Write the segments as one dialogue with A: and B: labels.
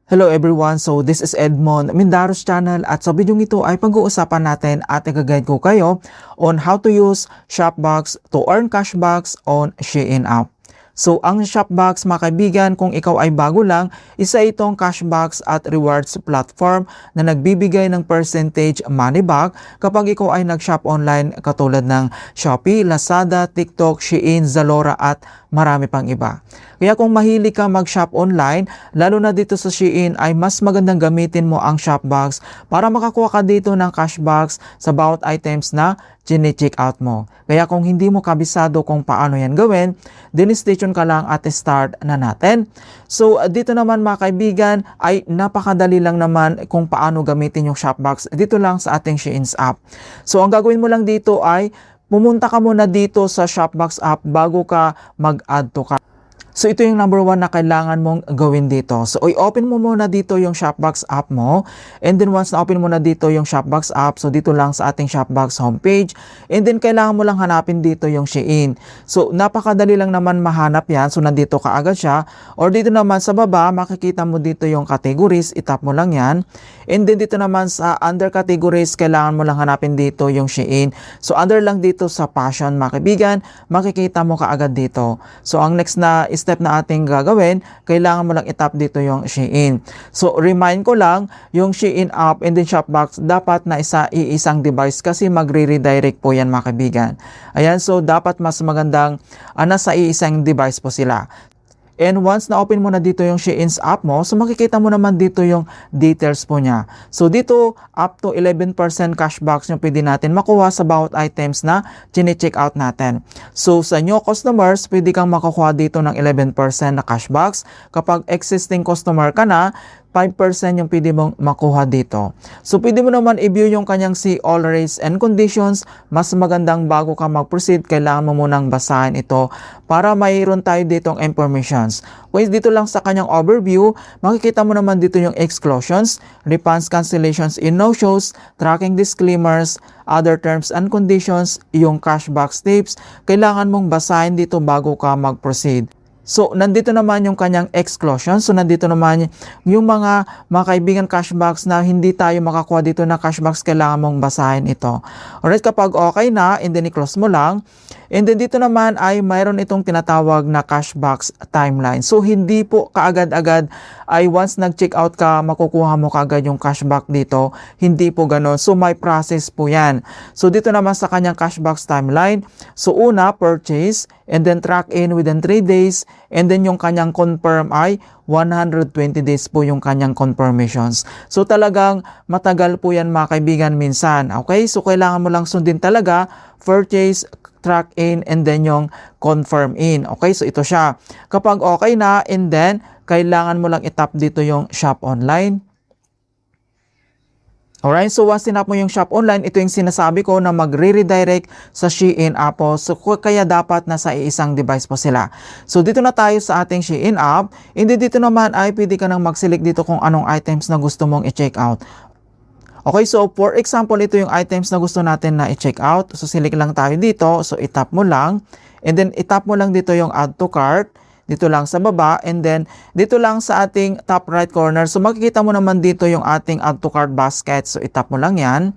A: Hello everyone, so this is Edmond Mindaros channel at sa video ito ay pag-uusapan natin at i-guide ko kayo on how to use Shopbox to earn cashbacks on Shein app. So ang Shopbox mga kaibigan, kung ikaw ay bago lang, isa itong cashbacks at rewards platform na nagbibigay ng percentage money back kapag ikaw ay nag-shop online katulad ng Shopee, Lazada, TikTok, Shein, Zalora at marami pang iba. Kaya kung mahilig ka mag-shop online, lalo na dito sa Shein, ay mas magandang gamitin mo ang Shopbox para makakuha ka dito ng cashbacks sa bawat items na chine-check out mo. Kaya kung hindi mo kabisado kung paano yan gawin, then stay tuned ka lang at start na natin. So dito naman mga kaibigan ay napakadali lang naman kung paano gamitin yung Shopbox dito lang sa ating Shein's app. So ang gagawin mo lang dito ay pumunta ka muna dito sa Shopbox app bago ka mag-add to cart. So ito yung number 1 na kailangan mong gawin dito. So i-open mo muna dito yung Shopbox app mo. And then once na open mo na dito yung Shopbox app, so dito lang sa ating Shopbox homepage. And then kailangan mo lang hanapin dito yung Shein. So napakadali lang naman mahanap yan. So nandito ka agad siya. Or dito naman sa baba, makikita mo dito yung categories. Itap mo lang yan. And then dito naman sa under categories, kailangan mo lang hanapin dito yung Shein. So under lang dito sa fashion mga kaibigan, makikita mo kaagad dito. So ang next na step na ating gagawin, kailangan mo lang itap dito yung Shein. So remind ko lang, yung Shein app and then Shopbox dapat na iisang device kasi magre-redirect po yan mga kaibigan. Ayan, so dapat mas magandang nasa iisang device po sila. And once na open mo na dito yung Shein's app mo, so makikita mo naman dito yung details po niya. So dito, up to 11% cashbacks yung pwede natin makuha sa bawat items na chine-check out natin. So sa new customers, pwede kang makukuha dito ng 11% na cashbacks. Kapag existing customer ka na, 5% yung pwede mong makuha dito. So pwede mo naman i-view yung kanyang see all rates and conditions. Mas magandang bago ka mag-proceed, kailangan mo munang basahin ito para mayroon tayo ditong informations. Kung dito lang sa kanyang overview, makikita mo naman dito yung exclusions, refunds, cancellations, in no-shows, tracking disclaimers, other terms and conditions, yung cashback tips. Kailangan mong basahin dito bago ka mag-proceed. So, nandito naman yung kanyang exclusion. So, nandito naman yung mga kaibigan cashbacks na hindi tayo makakuha dito na cashbacks, kailangan mong basahin ito. Alright, kapag okay na, and then i-close mo lang. And then dito naman ay mayroon itong tinatawag na cashbacks timeline. So, hindi po kaagad-agad ay once nag-check out ka, makukuha mo kaagad yung cashback dito. Hindi po ganun. So, may process po yan. So, dito naman sa kanyang cashbacks timeline. So, una, purchase, and then track in within 3 days, and then yung kanyang confirm ay 120 days po yung kanyang confirmations. So talagang matagal po yan mga kaibigan minsan. Okay? So kailangan mo lang sundin talaga purchase, track in, and then yung confirm in. Okay? So ito siya. Kapag okay na, and then kailangan mo lang itap dito yung shop online. Alright, so once tinap mo yung shop online, ito yung sinasabi ko na magre-redirect sa Shein app po. So kaya dapat nasa isang device po sila. So dito na tayo sa ating Shein app. Hindi dito naman ay pwede ka nang mag-select dito kung anong items na gusto mong i-check out. Okay, so for example, ito yung items na gusto natin na i-check out. So select lang tayo dito. So itap mo lang. And then itap mo lang dito yung add to cart. Dito lang sa baba, and then dito lang sa ating top right corner. So makikita mo naman dito yung ating add to cart basket. So itap mo lang yan.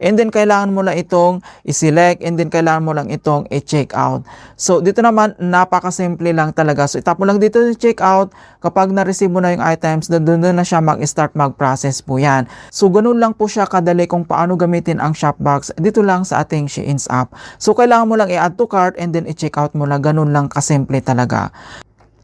A: And then kailangan mo lang itong i-select, and then kailangan mo lang itong i-check out. So dito naman napakasimple lang talaga. So itap mo lang dito yung check out. Kapag na-receive mo na yung items, doon na siya mag-start mag-process po yan. So ganun lang po siya kadali kung paano gamitin ang Shopbox dito lang sa ating Shein's app. So kailangan mo lang i-add to cart and then i-check out mo lang. Ganun lang kasimple talaga.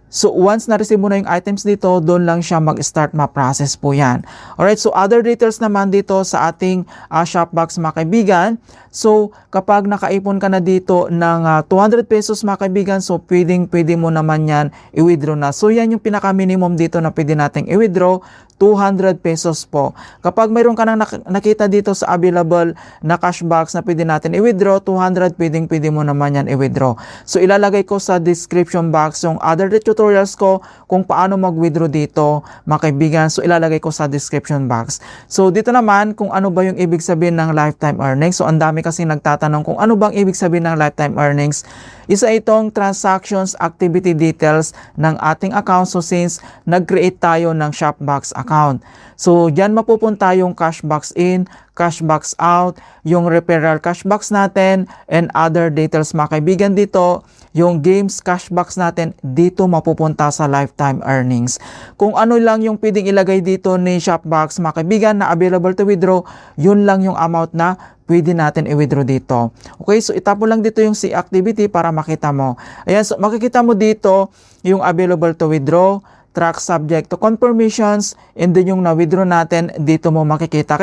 A: So once na-receive mo na yung items dito, doon lang siya mag-start ma-process po yan. Alright, so other details naman dito sa ating Shopbox mga kaibigan. So kapag nakaipon ka na dito ng 200 pesos mga kaibigan, so pwede mo naman yan i-withdraw na. So yan yung pinaka-minimum dito na pwede nating i-withdraw, 200 pesos po. Kapag mayroon ka nang nakita dito sa available na cashbacks na pwede natin i-withdraw, 200, pwede mo naman yan i-withdraw. So ilalagay ko sa description box yung other tutorials tutorials ko kung paano mag-withdraw dito, mga kaibigan. So ilalagay ko sa description box. So dito naman kung ano ba yung ibig sabihin ng lifetime earnings. So ang dami kasi nagtatanong kung ano bang ibig sabihin ng lifetime earnings. Isa itong transactions activity details ng ating account. So since nag-create tayo ng Shopbox account. So diyan mapupunta yung cashbox in, cashbox out, yung referral cashbox natin, and other details mga kaibigan dito. Yung games cashbox natin dito mapupunta sa lifetime earnings. Kung ano lang yung pwedeng ilagay dito ni Shopbox mga kaibigan na available to withdraw, yun lang yung amount na pwede natin i-withdraw dito. Okay, so itapo lang dito yung see activity para makita mo. Ayan, so makikita mo dito yung available to withdraw, track subject to confirmations, and then yung na-withdraw natin, dito mo makikita.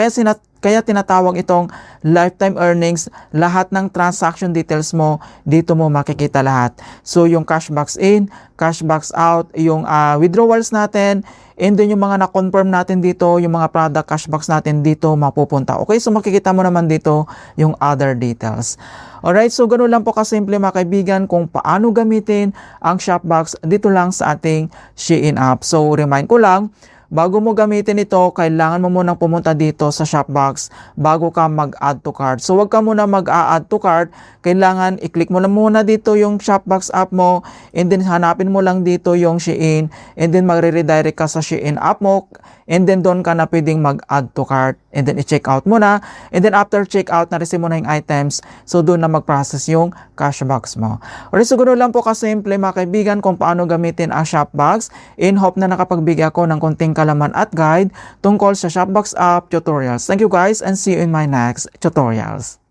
A: Kaya tinatawag itong lifetime earnings, lahat ng transaction details mo, dito mo makikita lahat. So yung cashbox in, cashbox out, yung withdrawals natin, and then yung mga na-confirm natin dito, yung mga product cashbox natin dito mapupunta. Okay, so makikita mo naman dito yung other details. Alright, so ganoon lang po kasimple mga kaibigan kung paano gamitin ang Shopbox dito lang sa ating Shein app. So remind ko lang, bago mo gamitin ito, kailangan mo munang pumunta dito sa Shopbox bago ka mag-add to cart. So wag ka muna mag-add to cart, kailangan i-click mo na muna dito yung Shopbox app mo, and then hanapin mo lang dito yung Shein, and then magre-redirect ka sa Shein app mo, and then doon ka na pwedeng mag-add to cart, and then i-check out mo na, and then after check out, na-receive mo na yung items, so doon na mag-process yung cashbox mo. Alright, so ganoon lang po kasimple mga kaibigan kung paano gamitin ang Shopbox. In hope na nakapagbigay ako ng konting kalaman at guide tungkol sa Shopbox app tutorials. Thank you guys and see you in my next tutorials.